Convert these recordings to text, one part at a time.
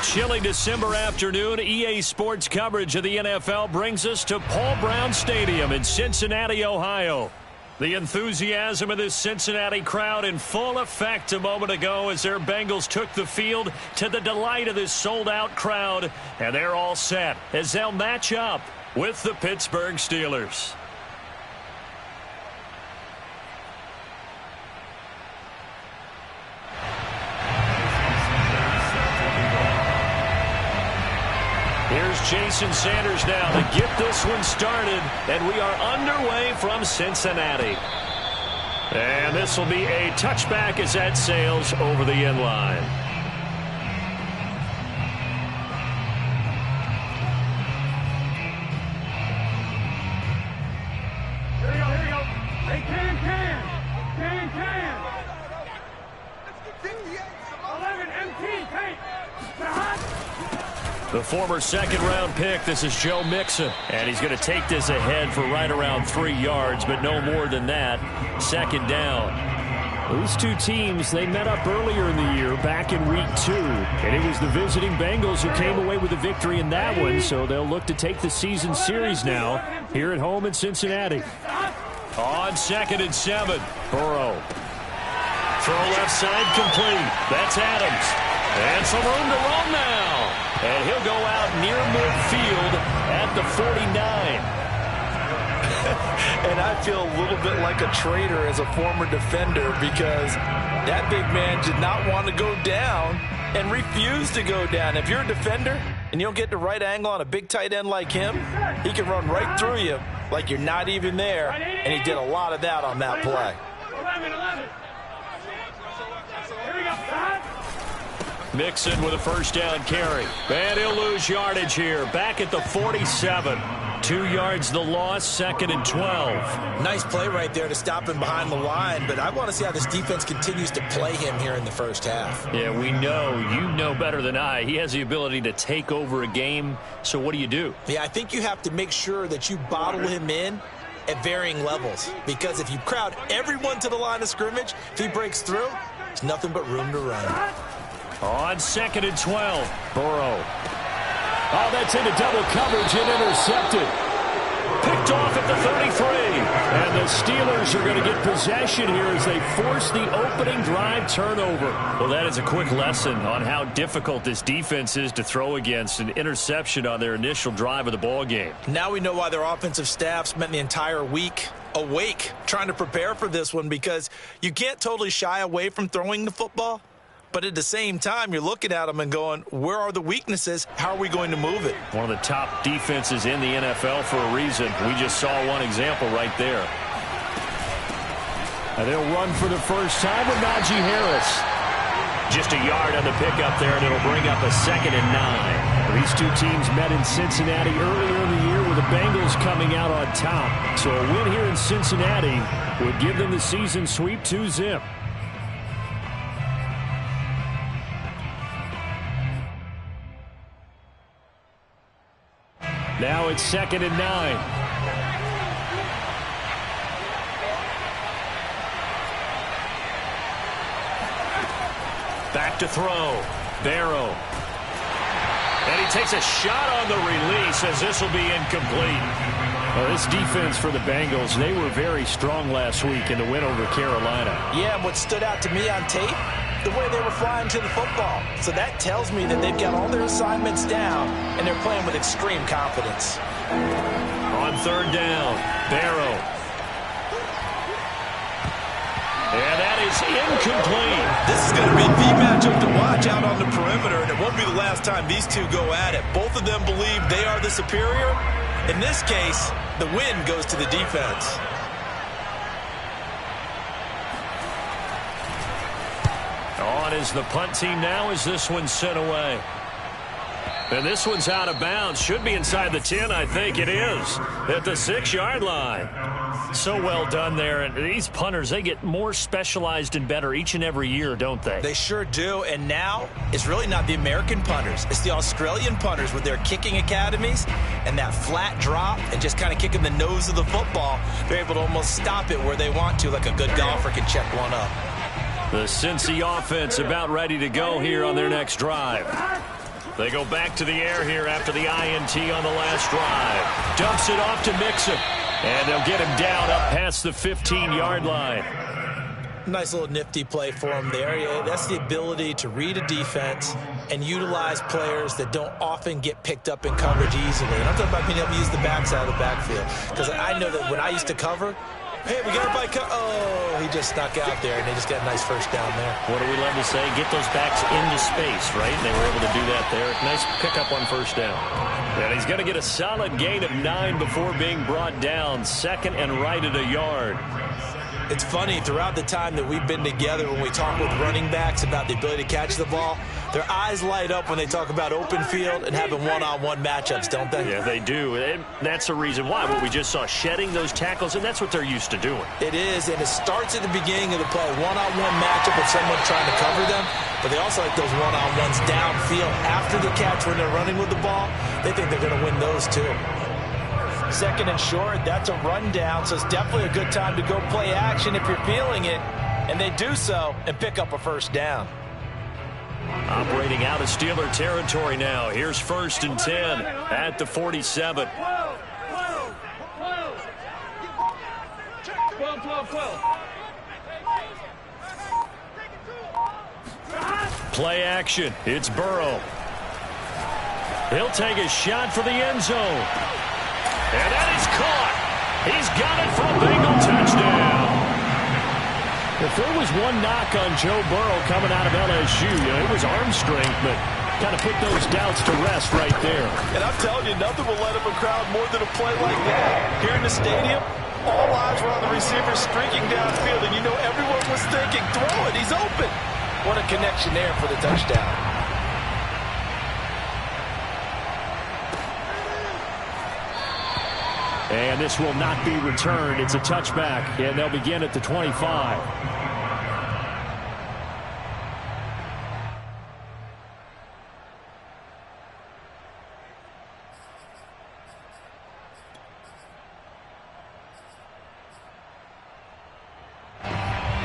chilly December afternoon, EA Sports coverage of the NFL brings us to Paul Brown Stadium in Cincinnati, Ohio. The enthusiasm of this Cincinnati crowd in full effect a moment ago as their Bengals took the field to the delight of this sold-out crowd. And they're all set as they'll match up with the Pittsburgh Steelers. Here's Jason Sanders now to get this one started, and we are underway from Cincinnati. And this will be a touchback as that sails over the end line. Here we go. Hey, can. 11, MT, tank. The former second-round pick, this is Joe Mixon. And he's going to take this ahead for right around 3 yards, but no more than that. Second down. These two teams, they met up earlier in the year, back in Week 2. And it was the visiting Bengals who came away with a victory in that one, so they'll look to take the season series now here at home in Cincinnati. On 2nd and 7, Burrow. Throw left side complete. That's Adams. And some room to run now. And he'll go out near midfield at the 49. And I feel a little bit like a traitor as a former defender because that big man did not want to go down and refused to go down. If you're a defender and you don't get the right angle on a big tight end like him, he can run right through you like you're not even there. And he did a lot of that on that play. 11. Here we go. Mixon with a first down carry. And he'll lose yardage here. Back at the 47. 2 yards the loss, 2nd and 12. Nice play right there to stop him behind the line, but I want to see how this defense continues to play him here in the first half. Yeah, we know. You know better than I. He has the ability to take over a game. So what do? Yeah, I think you have to make sure that you bottle him in at varying levels, because if you crowd everyone to the line of scrimmage, if he breaks through, there's nothing but room to run. On 2nd and 12, Burrow. Oh, that's into double coverage and intercepted. Picked off at the 33. And the Steelers are going to get possession here as they force the opening drive turnover. Well, that is a quick lesson on how difficult this defense is to throw against. An interception on their initial drive of the ball game. Now we know why their offensive staff spent the entire week awake trying to prepare for this one, because you can't totally shy away from throwing the football. But at the same time, you're looking at them and going, where are the weaknesses? How are we going to move it? One of the top defenses in the NFL for a reason. We just saw one example right there. And they'll run for the first time with Najee Harris. Just a yard on the pickup there, and it'll bring up a 2nd and 9. These two teams met in Cincinnati earlier in the year with the Bengals coming out on top. So a win here in Cincinnati would give them the season sweep 2-0. Now it's 2nd and 9. Back to throw. Barrow. And he takes a shot on the release as this will be incomplete. Well, this defense for the Bengals, they were very strong last week in the win over Carolina. Yeah, and what stood out to me on tape, the way they were flying to the football. So that tells me that they've got all their assignments down, and they're playing with extreme confidence. On 3rd down, Barrow. And that is incomplete. This is going to be the matchup to watch out on the perimeter, and it won't be the last time these two go at it. Both of them believe they are the superior. In this case, the win goes to the defense. On is the punt team now as this one's sent away. And this one's out of bounds. Should be inside the 10, I think it is. At the 6-yard line. So well done there. And these punters, they get more specialized and better each and every year, don't they? They sure do. And now it's really not the American punters. It's the Australian punters with their kicking academies and that flat drop and just kind of kicking the nose of the football. They're able to almost stop it where they want to, like a good golfer can check one up. The Cincy offense about ready to go here on their next drive. They go back to the air here after the INT on the last drive. Dumps it off to Mixon. And they'll get him down up past the 15-yard line. Nice little nifty play for him there. Yeah, that's the ability to read a defense and utilize players that don't often get picked up in coverage easily. And I'm talking about being able to use the backside of the backfield. Because I know that when I used to cover, hey, we got everybody oh, he just snuck out there, and they just got a nice first down there. What do we love to say? Get those backs into space, right? And they were able to do that there. Nice pickup on first down. And he's going to get a solid gain of 9 before being brought down. Second and right at a yard. It's funny, throughout the time that we've been together, when we talk with running backs about the ability to catch the ball, their eyes light up when they talk about open field and having one-on-one matchups, don't they? Yeah, they do. And that's the reason why. What we just saw, shedding those tackles, and that's what they're used to doing. It is, and it starts at the beginning of the play. One-on-one matchup with someone trying to cover them, but they also like those one-on-ones downfield after the catch when they're running with the ball. They think they're going to win those too. Second and short, that's a rundown, so it's definitely a good time to go play action if you're feeling it, and they do so and pick up a first down. Operating out of Steeler territory now. Here's 1st and 10 at the 47. Play action. It's Burrow. He'll take a shot for the end zone. And that is caught. He's got it for a Bengal touchdown. If there was one knock on Joe Burrow coming out of LSU, it was arm strength, but kind of put those doubts to rest right there. And I'm telling you, nothing will let up a crowd more than a play like that. Here in the stadium, all eyes were on the receiver streaking downfield, and you know everyone was thinking, throw it, he's open. What a connection there for the touchdown. And this will not be returned. It's a touchback, and they'll begin at the 25.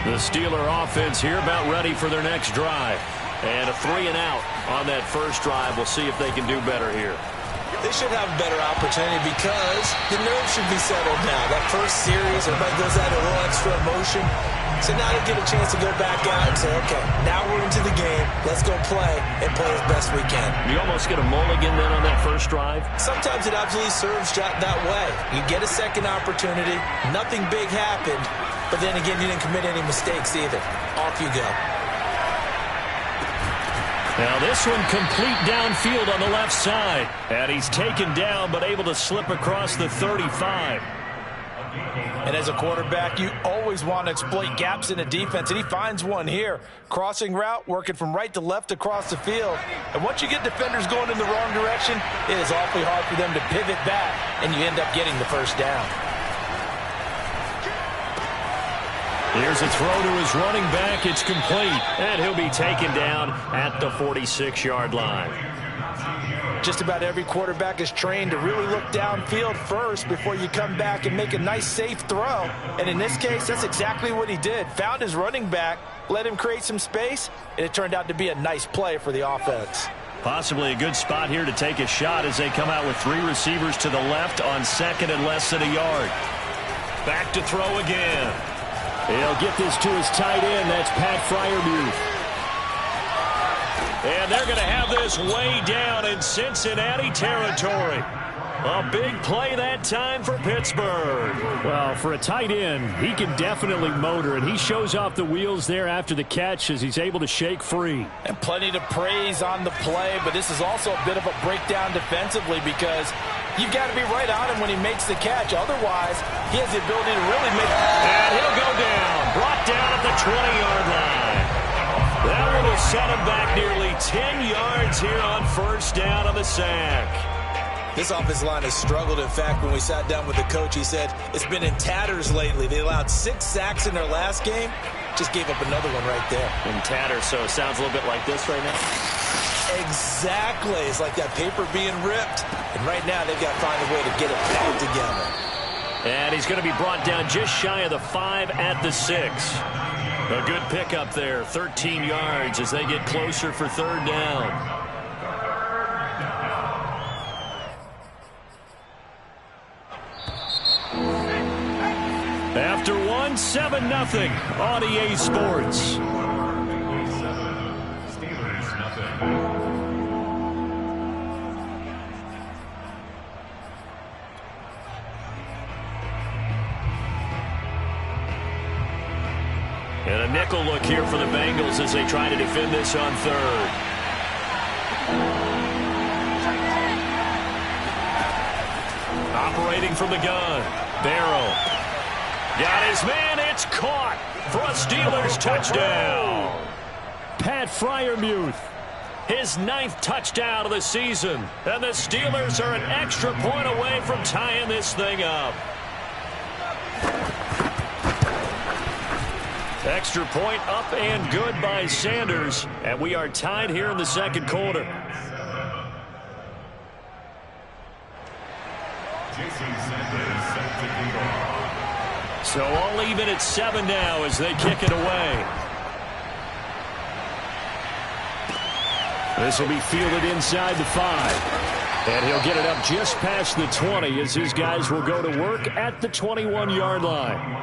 The Steeler offense here about ready for their next drive. And a 3 and out on that first drive. We'll see if they can do better here. They should have a better opportunity because the nerves should be settled now. That first series, everybody goes out a little extra emotion. So now they get a chance to go back out and say, okay, now we're into the game. Let's go play and play as best we can. You almost get a mulligan then on that first drive? Sometimes it absolutely serves that way. You get a second opportunity. Nothing big happened. But then again, you didn't commit any mistakes either. Off you go. Now this one complete downfield on the left side. And he's taken down but able to slip across the 35. And as a quarterback, you always want to exploit gaps in the defense, and he finds one here. Crossing route, working from right to left across the field. And once you get defenders going in the wrong direction, it is awfully hard for them to pivot back, and you end up getting the first down. Here's a throw to his running back. It's complete, and he'll be taken down at the 46-yard line. Just about every quarterback is trained to really look downfield first before you come back and make a nice, safe throw. And in this case, that's exactly what he did. Found his running back, let him create some space, and it turned out to be a nice play for the offense. Possibly a good spot here to take a shot as they come out with 3 receivers to the left on second and less than a yard. Back to throw again. He'll get this to his tight end. That's Pat Freiermuth. And they're going to have this way down in Cincinnati territory. A big play that time for Pittsburgh. Well, for a tight end, he can definitely motor, and he shows off the wheels there after the catch as he's able to shake free. And plenty to praise on the play, but this is also a bit of a breakdown defensively because you've got to be right on him when he makes the catch. Otherwise, he has the ability to really make it. And he'll go down. Brought down at the 20-yard line. That one will set him back nearly 10 yards here on first down on the sack. This offensive line has struggled. In fact, when we sat down with the coach, he said it's been in tatters lately. They allowed 6 sacks in their last game. Just gave up another one right there. In tatters, so it sounds a little bit like this right now. Exactly. It's like that paper being ripped. And right now, they've got to find a way to get it back together. And he's going to be brought down just shy of the 5 at the 6. A good pickup there, 13 yards as they get closer for third down. won 7-0 on EA Sports. And a nickel look here for the Bengals as they try to defend this on third. Operating from the gun. Barrow. Got his man. It's caught for a Steelers touchdown. Pat Freiermuth. His 9th touchdown of the season. And the Steelers are an extra point away from tying this thing up. Extra point up and good by Sanders. And we are tied here in the second quarter. So all even at 7 now as they kick it away. This will be fielded inside the 5. And he'll get it up just past the 20 as his guys will go to work at the 21-yard line.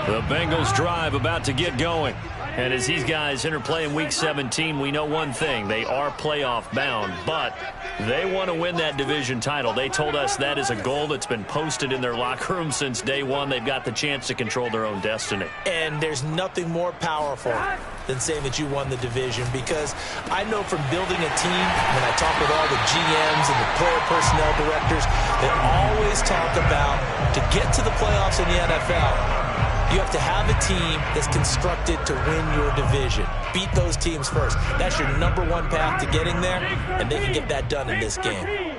The Bengals drive about to get going. And as these guys interplay in Week 17, we know one thing. They are playoff bound, but they want to win that division title. They told us that is a goal that's been posted in their locker room since day one. They've got the chance to control their own destiny. And there's nothing more powerful than saying that you won the division, because I know from building a team, when I talk with all the GMs and the player personnel directors, they always talk about to get to the playoffs in the NFL, you have to have a team that's constructed to win your division. Beat those teams first. That's your #1 path to getting there, and they can get that done in this game.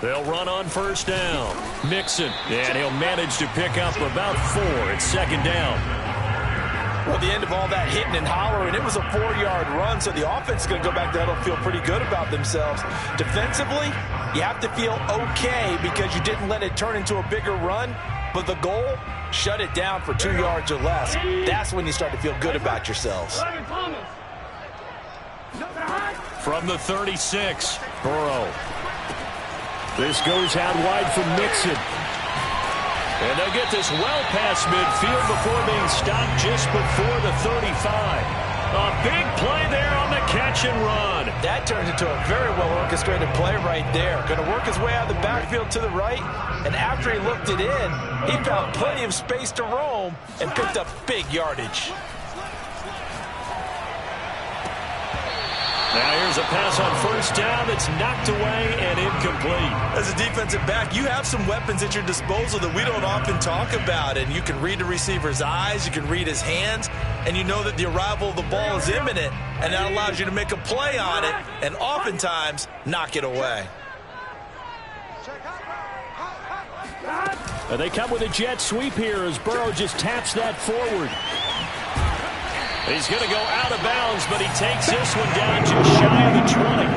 They'll run on first down. Mixon, and he'll manage to pick up about 4 at second down. Well, the end of all that hitting and hollering, it was a 4-yard run, so the offense is going to go back to huddle, feel pretty good about themselves. Defensively, you have to feel okay because you didn't let it turn into a bigger run. But the goal, shut it down for 2 yards or less. That's when you start to feel good about yourselves. From the 36, Burrow. This goes out wide from Mixon. And they'll get this well past midfield before being stopped just before the 35. A big play there on the catch and run. That turns into a very well-orchestrated play right there. Going to work his way out of the backfield to the right, and after he looked it in, he found plenty of space to roam and picked up big yardage. Now here's a pass on first down that's knocked away and incomplete. As a defensive back, you have some weapons at your disposal that we don't often talk about. And you can read the receiver's eyes, you can read his hands, and you know that the arrival of the ball is imminent. And that allows you to make a play on it and oftentimes knock it away. They come with a jet sweep here as Burrow just taps that forward. He's going to go out of bounds, but he takes this one down just shy of the 20.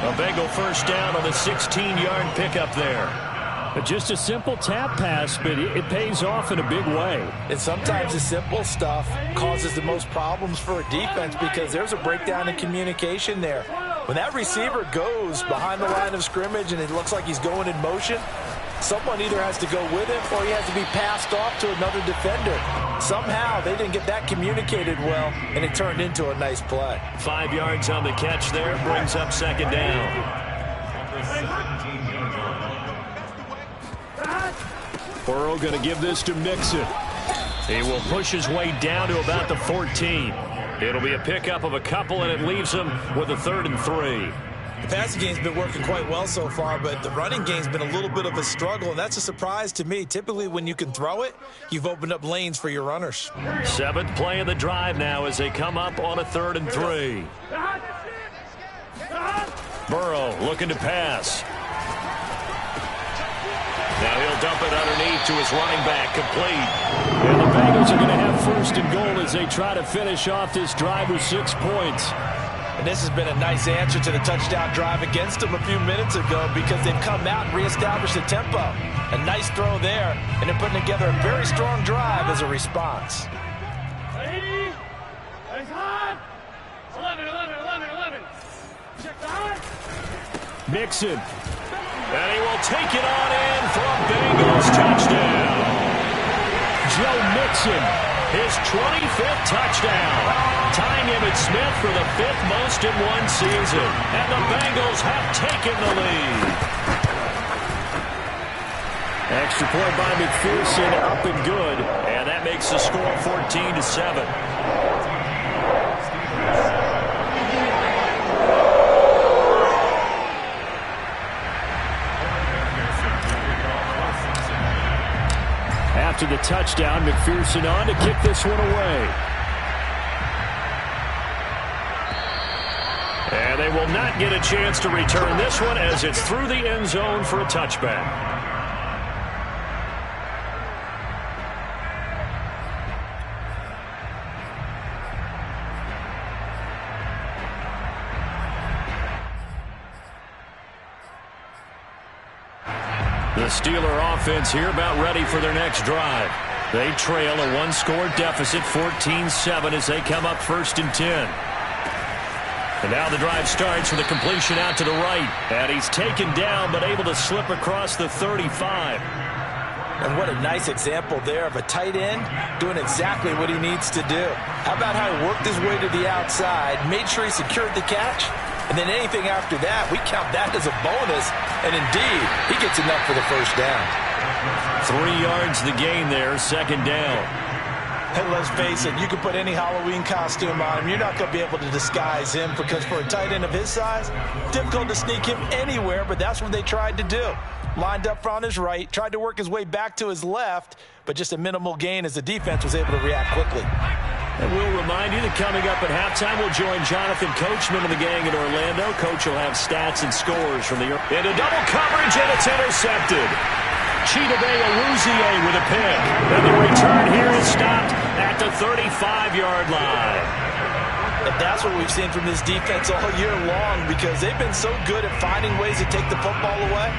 A Bengal first down on the 16-yard pickup there. Just a simple tap pass, but it pays off in a big way. And sometimes the simple stuff causes the most problems for a defense because there's a breakdown in communication there. When that receiver goes behind the line of scrimmage and it looks like he's going in motion, someone either has to go with him or he has to be passed off to another defender. Somehow they didn't get that communicated well, and it turned into a nice play. 5 yards on the catch there, brings up second down. Burrow going to give this to Mixon. He will push his way down to about the 14. It'll be a pickup of a couple, and it leaves him with a 3rd and 3. The passing game's been working quite well so far, but the running game's been a little bit of a struggle, and that's a surprise to me. Typically, when you can throw it, you've opened up lanes for your runners. 7th play of the drive now as they come up on a 3rd and 3. Burrow looking to pass. Now he'll dump it underneath to his running back, complete. And the Bengals are going to have 1st and goal as they try to finish off this drive with 6 points. And this has been a nice answer to the touchdown drive against them a few minutes ago because they've come out and reestablished the tempo. A nice throw there, and they're putting together a very strong drive as a response. Ready? It's high. Mixon. And he will take it on in for a Bengals touchdown. Joe Mixon, his 25th touchdown. Tying Emmitt Smith for the 5th most in one season. And the Bengals have taken the lead. Extra point by McPherson, up and good. And that makes the score 14-7. After the touchdown, McPherson on to kick this one away. And they will not get a chance to return this one as it's through the end zone for a touchback. The Steeler offense here about ready for their next drive. They trail a one-score deficit, 14-7, as they come up 1st and 10. And now the drive starts with a completion out to the right. And he's taken down but able to slip across the 35. And what a nice example there of a tight end doing exactly what he needs to do. How about how he worked his way to the outside, made sure he secured the catch, and then anything after that, we count that as a bonus. And indeed, he gets enough for the first down. 3 yards the gain there, 2nd down. And let's face it, you can put any Halloween costume on him. You're not going to be able to disguise him because for a tight end of his size, difficult to sneak him anywhere, but that's what they tried to do. Lined up on his right, tried to work his way back to his left, but just a minimal gain as the defense was able to react quickly. And we'll remind you that coming up at halftime, we'll join Jonathan Coachman and the gang in Orlando. Coach will have stats and scores from the... Into double coverage, and it's intercepted. Chidobe Awuzie with a pick. And the return here is stopped at the 35-yard line. And that's what we've seen from this defense all year long because they've been so good at finding ways to take the football away.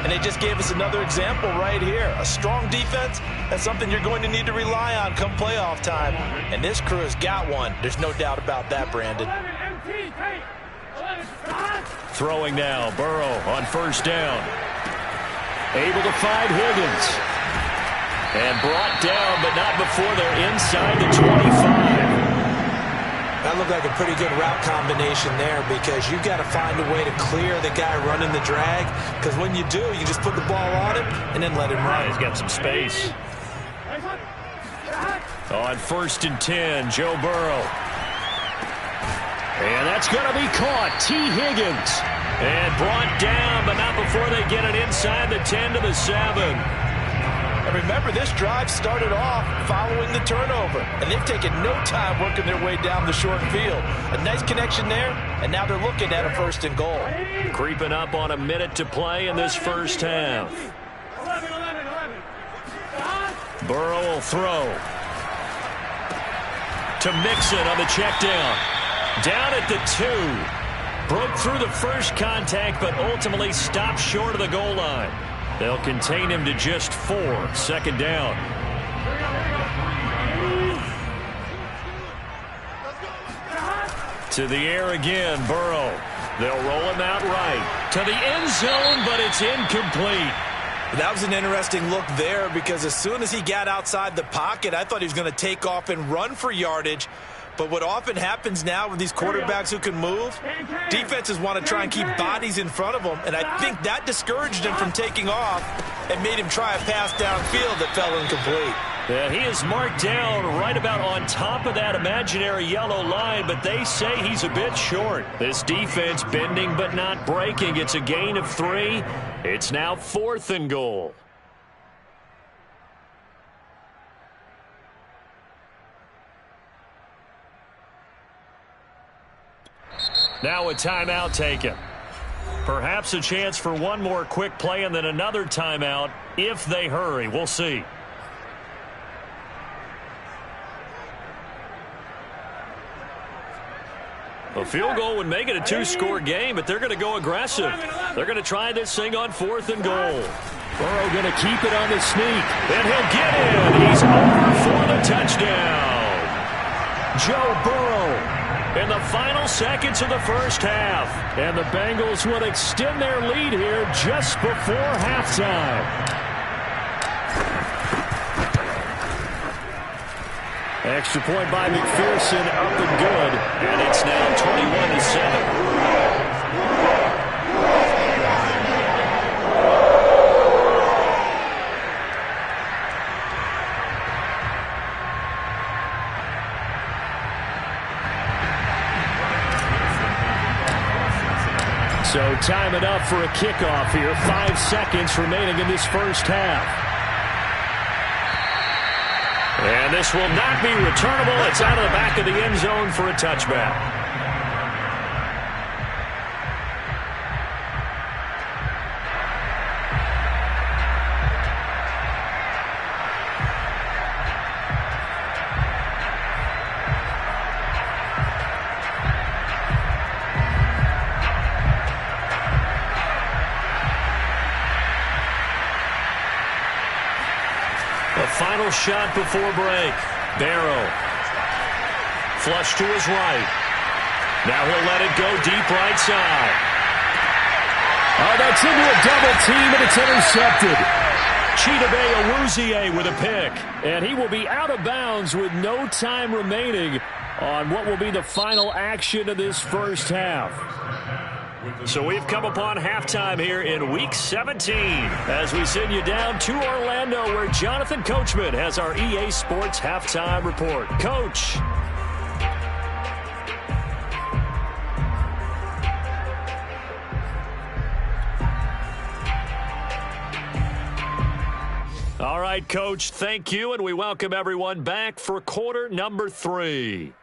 And they just gave us another example right here. A strong defense, that's something you're going to need to rely on come playoff time. And this crew has got one. There's no doubt about that, Brandon. Throwing now, Burrow on 1st down. Able to find Higgins. And brought down, but not before they're inside the 25. That looked like a pretty good route combination there because you've got to find a way to clear the guy running the drag because when you do, you just put the ball on him and then let him run. He's got some space. On 1st and 10, Joe Burrow. And that's going to be caught. T. Higgins. And brought down, but not before they get it inside the 10 to the 7. And remember, this drive started off following the turnover, and they've taken no time working their way down the short field. A nice connection there, and now they're looking at a 1st and goal. Creeping up on a minute to play in this first half. 11. Burrow will throw. To Mixon on the check down. Down at the 2. Broke through the first contact, but ultimately stopped short of the goal line. They'll contain him to just 4. 2nd down. To the air again, Burrow. They'll roll him out right. To the end zone, but it's incomplete. That was an interesting look there because as soon as he got outside the pocket, I thought he was going to take off and run for yardage. But what often happens now with these quarterbacks who can move, defenses want to try and keep bodies in front of them, and I think that discouraged him from taking off and made him try a pass downfield that fell incomplete. Yeah, he is marked down right about on top of that imaginary yellow line, but they say he's a bit short. This defense bending but not breaking. It's a gain of 3. It's now 4th and goal. Now a timeout taken. Perhaps a chance for one more quick play and then another timeout if they hurry. We'll see. A field goal would make it a 2-score game, but they're going to go aggressive. They're going to try this thing on 4th and goal. Burrow going to keep it on the sneak. And he'll get in. He's over for the touchdown. Joe Burrow in the final seconds of the first half. And the Bengals will extend their lead here just before halftime. Extra point by McPherson, up and good. And it's now 21-7. So time enough for a kickoff here. 5 seconds remaining in this first half. And this will not be returnable. It's out of the back of the end zone for a touchback. Final shot before break. Barrow. Flush to his right. Now he'll let it go deep right side. Oh, that's into a double team, and it's intercepted. Chidobe Awuzie with a pick. And he will be out of bounds with no time remaining on what will be the final action of this first half. So we've come upon halftime here in Week 17 as we send you down to Orlando where Jonathan Coachman has our EA Sports Halftime Report. Coach. All right, Coach, thank you, and we welcome everyone back for quarter number 3.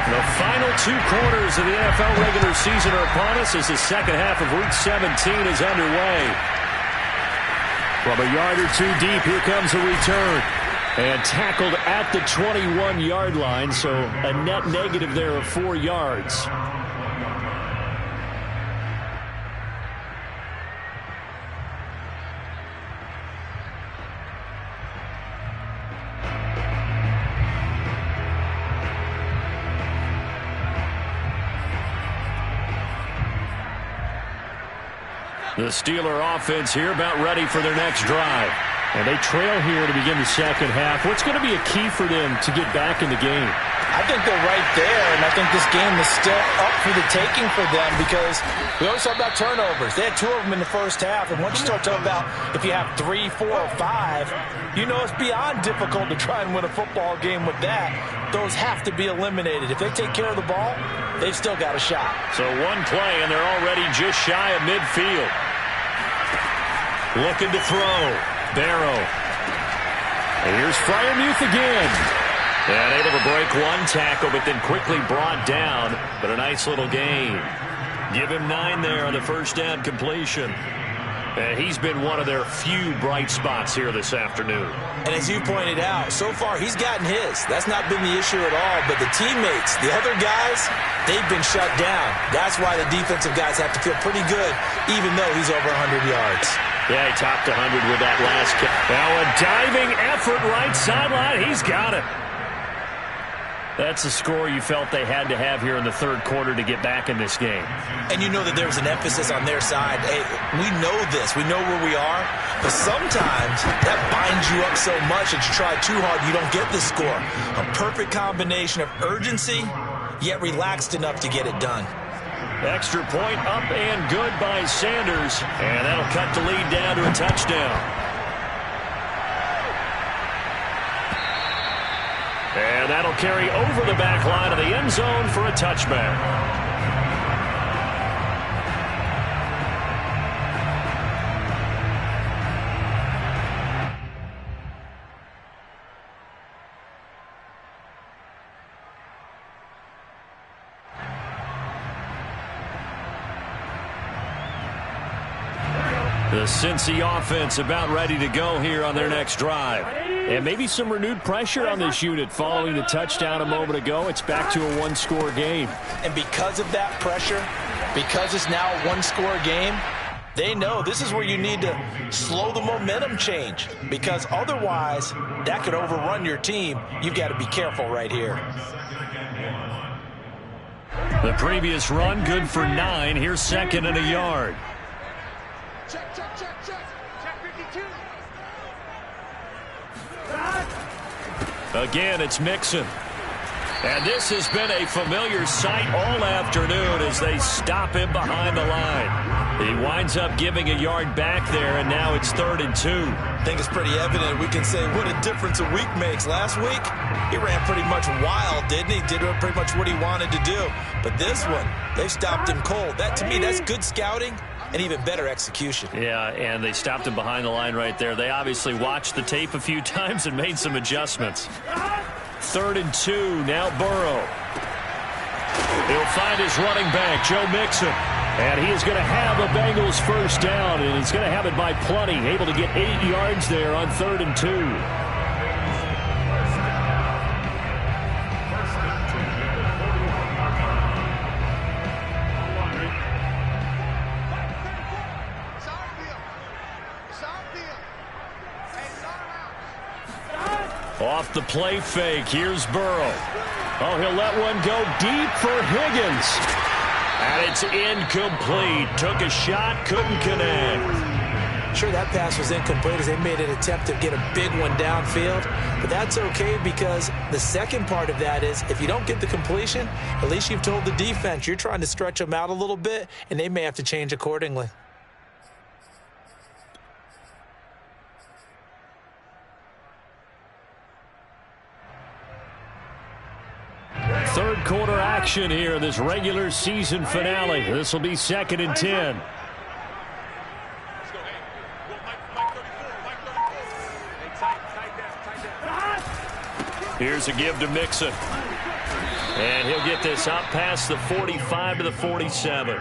The final 2 quarters of the NFL regular season are upon us as the second half of Week 17 is underway. From a yard or 2 deep, here comes a return. And tackled at the 21-yard line, so a net negative there of 4 yards. The Steeler offense here about ready for their next drive. And they trail here to begin the second half. What's going to be a key for them to get back in the game? I think they're right there, and I think this game is still up for the taking for them because we always talk about turnovers. They had 2 of them in the first half, and once you start talking about if you have 3, 4, or 5, you know it's beyond difficult to try and win a football game with that. Those have to be eliminated. If they take care of the ball, they've still got a shot. So one play, and they're already just shy of midfield. Looking to throw. Barrow. And here's Freiermuth again. And able to break one tackle, but then quickly brought down. But a nice little gain. Give him 9 there on the first down completion. And he's been one of their few bright spots here this afternoon. And as you pointed out, so far he's gotten his. That's not been the issue at all. But the teammates, the other guys, they've been shut down. That's why the defensive guys have to feel pretty good, even though he's over 100 yards. Yeah, he topped 100 with that last kick. Now a diving effort right sideline. He's got it. That's a score you felt they had to have here in the third quarter to get back in this game. And you know that there was an emphasis on their side. Hey, we know this. We know where we are. But sometimes that binds you up so much that you try too hard, you don't get the score. A perfect combination of urgency, yet relaxed enough to get it done. Extra point up and good by Sanders. And that'll cut the lead down to a touchdown. And that'll carry over the back line of the end zone for a touchback. The Cincy offense about ready to go here on their next drive. And maybe some renewed pressure on this unit following the touchdown a moment ago. It's back to a one-score game. And because of that pressure, because it's now a one-score game, They know this is where you need to slow the momentum change, because otherwise that could overrun your team. You've got to be careful right here. The previous run, good for 9. Here's 2nd and a yard. Check, check, check, check. Check 52. Again, it's Mixon. And this has been a familiar sight all afternoon as they stop him behind the line. He winds up giving a yard back there, and now it's 3rd and 2. I think it's pretty evident. We can say what a difference a week makes. Last week, he ran pretty much wild, didn't he? Did pretty much what he wanted to do. But this one, they stopped him cold. That, to me, that's good scouting and even better execution. Yeah, and they stopped him behind the line right there. They obviously watched the tape a few times and made some adjustments. 3rd and 2, now Burrow. He'll find his running back, Joe Mixon. And he is going to have a Bengals first down, and he's going to have it by plenty. Able to get 8 yards there on 3rd and 2. Off the play fake, here's Burrow. Oh, he'll let one go deep for Higgins. And it's incomplete. Took a shot, couldn't connect. Sure, that pass was incomplete as they made an attempt to get a big one downfield. But that's okay, because the second part of that is if you don't get the completion, at least you've told the defense you're trying to stretch them out a little bit, and they may have to change accordingly. Third quarter action here in this regular season finale. This will be 2nd and 10. Here's a give to Mixon. And he'll get this up past the 45 to the 47.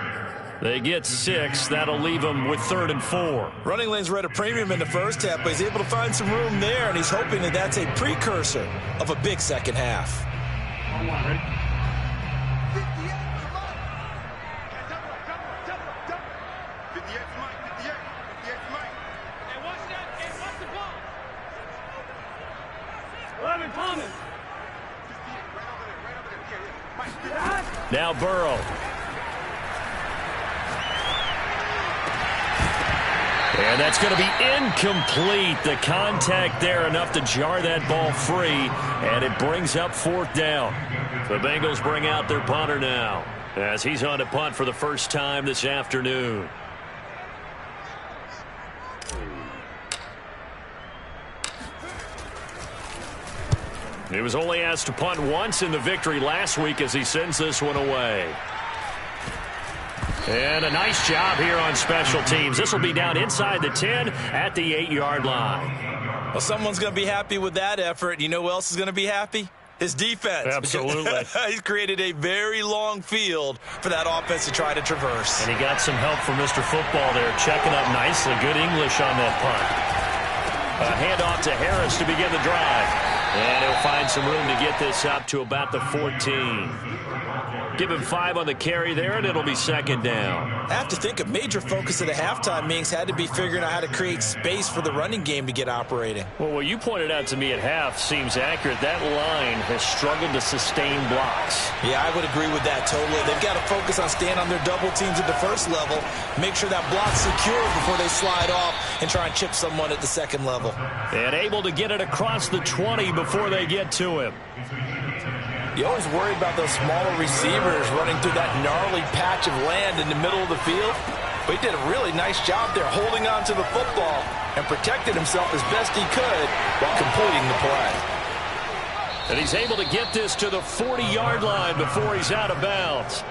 They get 6. That'll leave them with 3rd and 4. Running lanes were at a premium in the first half, but he's able to find some room there, and he's hoping that that's a precursor of a big second half. Ready? Now Burrow. And that's going to be incomplete. The contact there enough to jar that ball free, and it brings up 4th down. The Bengals bring out their punter now as he's on to punt for the first time this afternoon. He was only asked to punt once in the victory last week as he sends this one away. And a nice job here on special teams. This will be down inside the 10 at the 8-yard line. Well, someone's going to be happy with that effort. You know who else is going to be happy? His defense. Absolutely. He's created a very long field for that offense to try to traverse. And he got some help from Mr. Football there, checking up nicely. Good English on that punt. A handoff to Harris to begin the drive. And he'll find some room to get this up to about the 14. Give him 5 on the carry there, and it'll be 2nd down. I have to think a major focus of the halftime meetings had to be figuring out how to create space for the running game to get operating. Well, what you pointed out to me at half seems accurate. That line has struggled to sustain blocks. Yeah, I would agree with that totally. They've got to focus on staying on their double teams at the first level, make sure that block's secure before they slide off and try and chip someone at the second level. And able to get it across the 20 before they get to him. You always worry about those smaller receivers running through that gnarly patch of land in the middle of the field. But he did a really nice job there holding on to the football and protected himself as best he could while completing the play. And he's able to get this to the 40-yard line before he's out of bounds.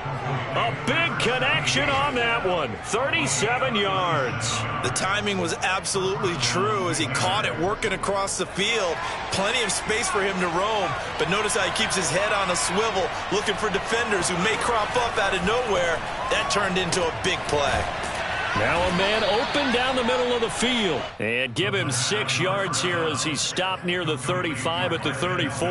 A big connection on that one. 37 yards. The timing was absolutely true as he caught it working across the field. Plenty of space for him to roam. But notice how he keeps his head on a swivel looking for defenders who may crop up out of nowhere. That turned into a big play. Now a man open down the middle of the field. And give him 6 yards here as he stopped near the 35 at the 34.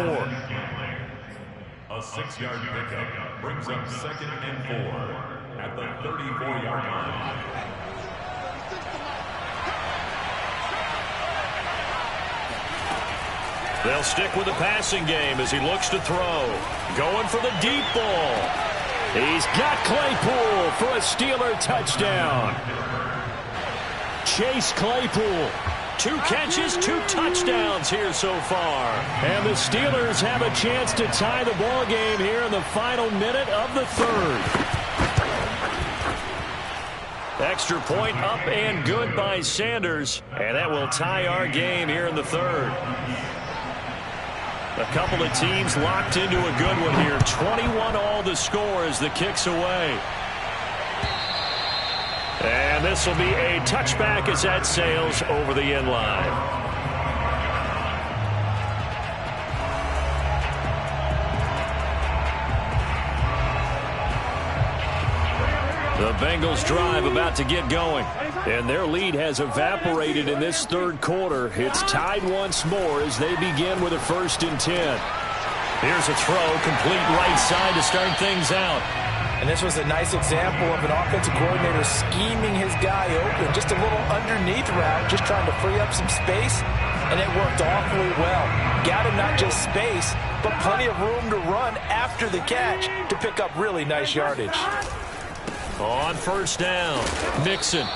A 6-yard pickup brings up 2nd and 4 at the 34-yard line. They'll stick with the passing game as he looks to throw. Going for the deep ball. He's got Claypool for a Steeler touchdown. Chase Claypool. 2 catches, 2 touchdowns here so far. And the Steelers have a chance to tie the ball game here in the final minute of the third. Extra point up and good by Sanders. And that will tie our game here in the third. A couple of teams locked into a good one here. 21 all the score as the kick's away. And this will be a touchback as that sails over the end line. The Bengals drive about to get going. And their lead has evaporated in this third quarter. It's tied once more as they begin with a 1st and 10. Here's a throw, complete right side to start things out. And this was a nice example of an offensive coordinator scheming his guy open. Just a little underneath route, just trying to free up some space. And it worked awfully well. Got him not just space, but plenty of room to run after the catch to pick up really nice yardage. On 1st down, Mixon.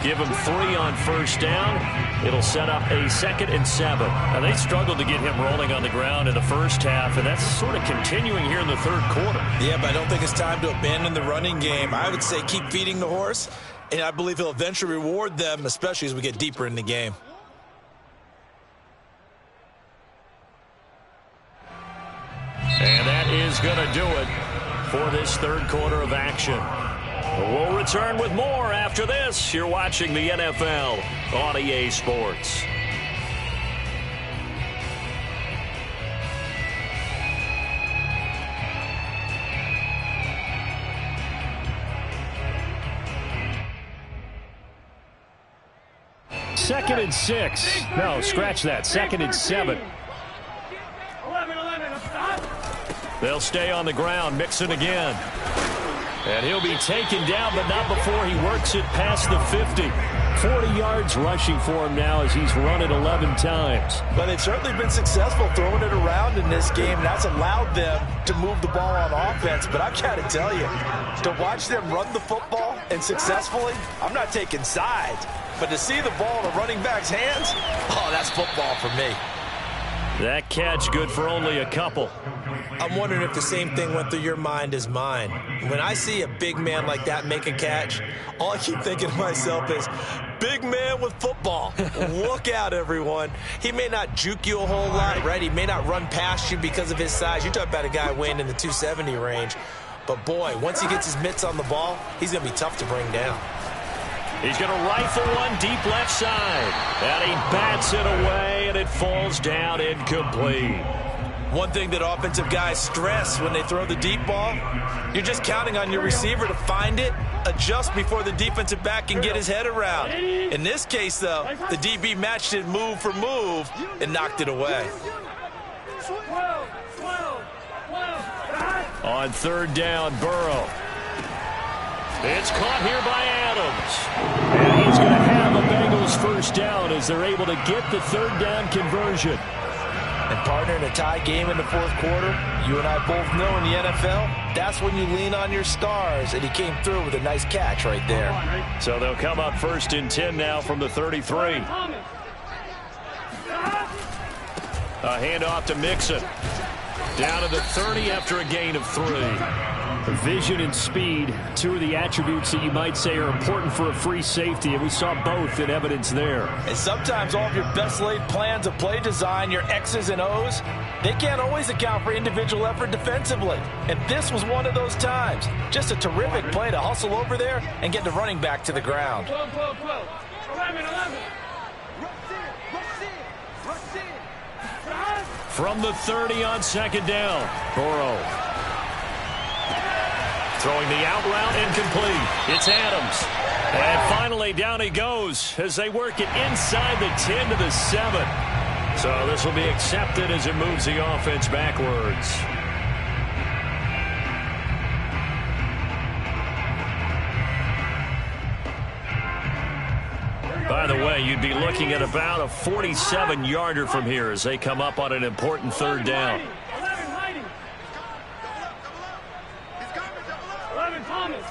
Give him 3 on 1st down. It'll set up a 2nd and 7. Now, they struggled to get him rolling on the ground in the first half, and that's sort of continuing here in the third quarter. Yeah, but I don't think it's time to abandon the running game. I would say keep feeding the horse, and I believe he'll eventually reward them, especially as we get deeper in the game. And that is going to do it for this third quarter of action. We'll return with more after this. You're watching the NFL on EA Sports. Second and 6. No, scratch that. 2nd and 7. They'll stay on the ground. Mixon again. And he'll be taken down, but not before he works it past the 50. 40 yards rushing for him now as he's run it 11 times. But they've certainly been successful throwing it around in this game. That's allowed them to move the ball on offense. But I've got to tell you, to watch them run the football and successfully, I'm not taking sides. But to see the ball in a running back's hands, oh, that's football for me. That catch good for only a couple. I'm wondering if the same thing went through your mind as mine. When I see a big man like that make a catch, all I keep thinking to myself is, big man with football. Look out, everyone. He may not juke you a whole lot, right? He may not run past you because of his size. You're talking about a guy weighing in the 270 range. But, boy, once he gets his mitts on the ball, he's going to be tough to bring down. He's going to rifle one deep left side. And he bats it away, and it falls down incomplete. One thing that offensive guys stress when they throw the deep ball, you're just counting on your receiver to find it, adjust before the defensive back can get his head around. In this case, though, the DB matched it move for move and knocked it away. On 3rd down, Burrow. It's caught here by Adams. And he's going to have a Bengals 1st down as they're able to get the 3rd down conversion. And, partner, in a tie game in the 4th quarter, you and I both know in the NFL, that's when you lean on your stars. And he came through with a nice catch right there. So they'll come up 1st and 10 now from the 33. A handoff to Mixon. Down to the 30 after a gain of 3. Vision and speed, 2 of the attributes that you might say are important for a free safety, and we saw both in evidence there. And sometimes all of your best laid plans of play design, your X's and O's, they can't always account for individual effort defensively. And this was one of those times. Just a terrific play to hustle over there and get the running back to the ground. 11. From the 30 on 2nd down, Burrow. Throwing the out route incomplete. It's Adams. And finally down he goes as they work it inside the 10 to the 7. So this will be accepted as it moves the offense backwards. By the way, you'd be looking at about a 47-yarder from here as they come up on an important third down. 11 Thomas.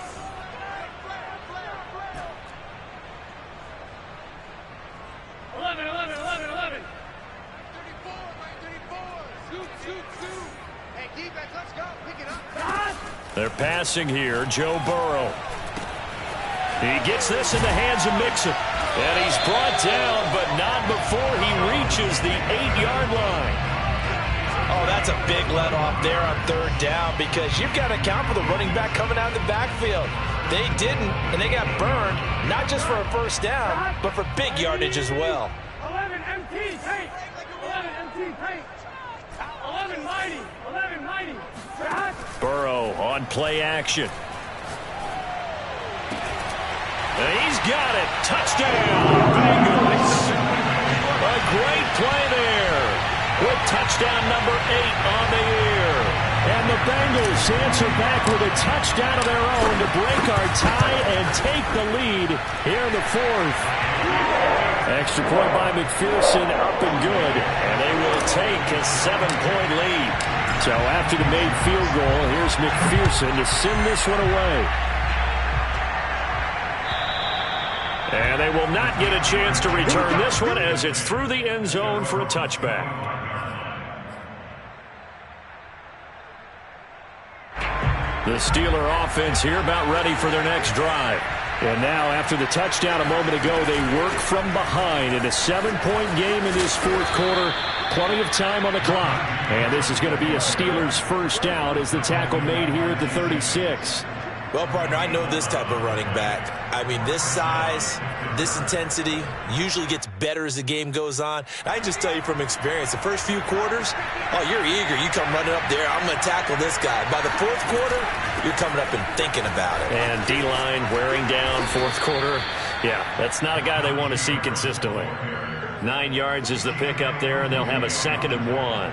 11. 34. Hey, defense, let's go. Pick it up. They're passing here. Joe Burrow. He gets this in the hands of Mixon. And he's brought down, but not before he reaches the 8-yard line. Oh, that's a big let off there on third down because you've got to account for the running back coming out of the backfield. They didn't, and they got burned, not just for a first down, but for big yardage as well. 11 MT tank. 11 MT tank. 11 mighty. 11 mighty. Burrow on play action. And he's got it. Touchdown, Bengals. A great play there with touchdown number 8 on the year. And the Bengals answer back with a touchdown of their own to break our tie and take the lead here in the fourth. Extra point by McPherson, up and good. And they will take a 7-point lead. So after the made field goal, here's McPherson to send this one away. And they will not get a chance to return this one as it's through the end zone for a touchback. The Steeler offense here about ready for their next drive. And now after the touchdown a moment ago, they work from behind in a 7-point game in this fourth quarter. Plenty of time on the clock. And this is going to be a Steelers first down as the tackle made here at the 36. Well, partner, I know this type of running back. I mean, this size, this intensity usually gets better as the game goes on. I just tell you from experience, the first few quarters, oh, you're eager. You come running up there, I'm going to tackle this guy. By the fourth quarter, you're coming up and thinking about it. And D-line wearing down fourth quarter. Yeah, that's not a guy they want to see consistently. 9 yards is the pickup there, and they'll have a 2nd and 1.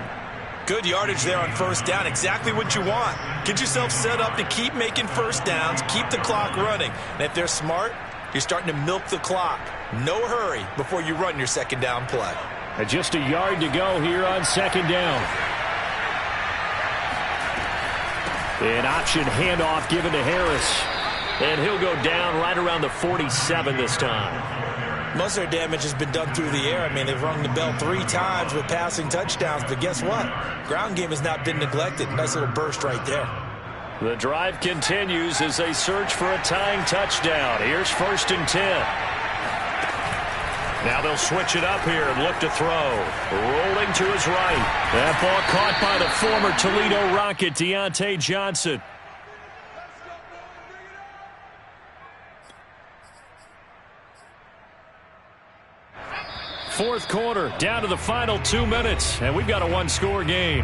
Good yardage there on first down. Exactly what you want. Get yourself set up to keep making first downs, keep the clock running. And if they're smart, you're starting to milk the clock. No hurry before you run your second down play. And just a yard to go here on second down. An option handoff given to Harris. And he'll go down right around the 47 this time. Most of their damage has been done through the air. I mean, they've rung the bell 3 times with passing touchdowns, but guess what? Ground game has not been neglected. Nice little burst right there. The drive continues as they search for a tying touchdown. Here's 1st and 10. Now they'll switch it up here and look to throw. Rolling to his right. That ball caught by the former Toledo Rocket, Deontay Johnson. Fourth quarter, down to the final 2 minutes, and we've got a 1-score game.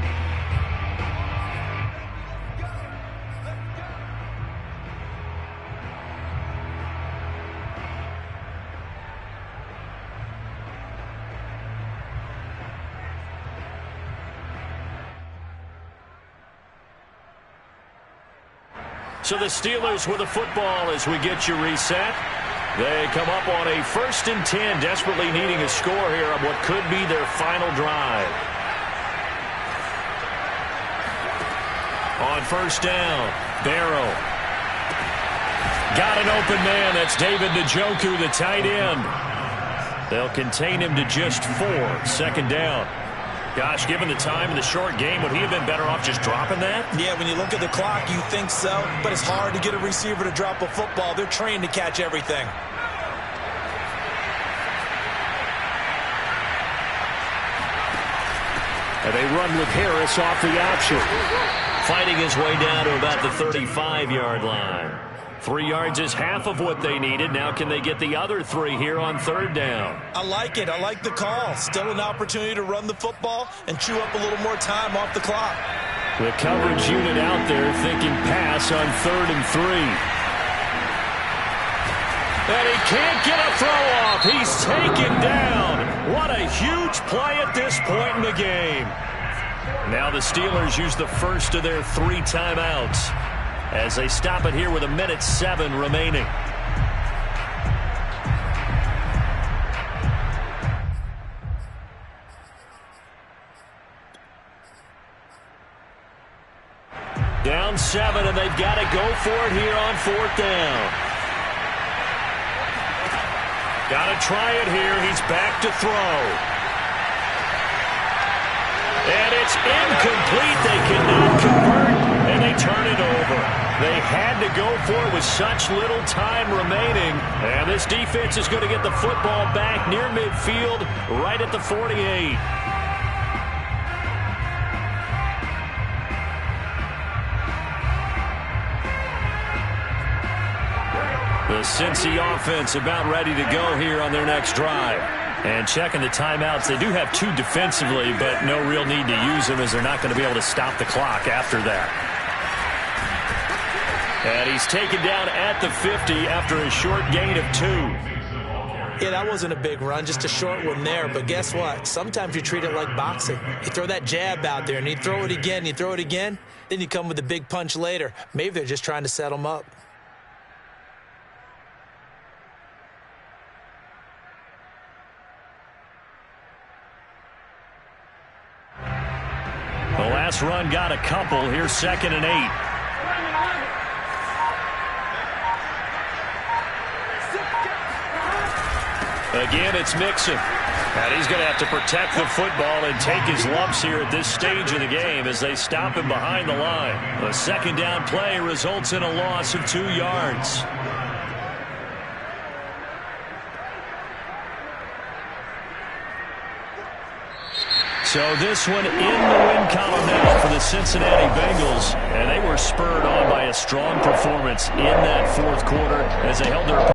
So the Steelers with the football as we get you reset. They come up on a 1st and 10, desperately needing a score here on what could be their final drive. On first down, Barrow. Got an open man. That's David Njoku, the tight end. They'll contain him to just 4. 2nd down. Gosh, given the time in the short game, would he have been better off just dropping that? Yeah, when you look at the clock, you think so, but it's hard to get a receiver to drop a football. They're trained to catch everything. And they run with Harris off the option. Fighting his way down to about the 35-yard line. 3 yards is half of what they needed. Now can they get the other 3 here on 3rd down? I like it. I like the call. Still an opportunity to run the football and chew up a little more time off the clock. The coverage unit out there thinking pass on 3rd and 3. And he can't get a throw off. He's taken down. What a huge play at this point in the game. Now the Steelers use the first of their 3 timeouts as they stop it here with 1:07 remaining. Down 7, and they've got to go for it here on 4th down. Got to try it here. He's back to throw. And it's incomplete. They cannot convert, and they turn it over. They had to go for it with such little time remaining. And this defense is going to get the football back near midfield, right at the 48. The Cincy offense about ready to go here on their next drive. And checking the timeouts, they do have 2 defensively, but no real need to use them as they're not going to be able to stop the clock after that. And he's taken down at the 50 after a short gain of 2. Yeah, that wasn't a big run, just a short one there. But guess what? Sometimes you treat it like boxing. You throw that jab out there, and you throw it again, you throw it again, then you come with a big punch later. Maybe they're just trying to set them up. The last run got a couple. Here's 2nd and 8. Again, it's Mixon. And he's going to have to protect the football and take his lumps here at this stage of the game as they stop him behind the line. The 2nd down play results in a loss of 2 yards. So this one in the win column now for the Cincinnati Bengals. And they were spurred on by a strong performance in that 4th quarter as they held their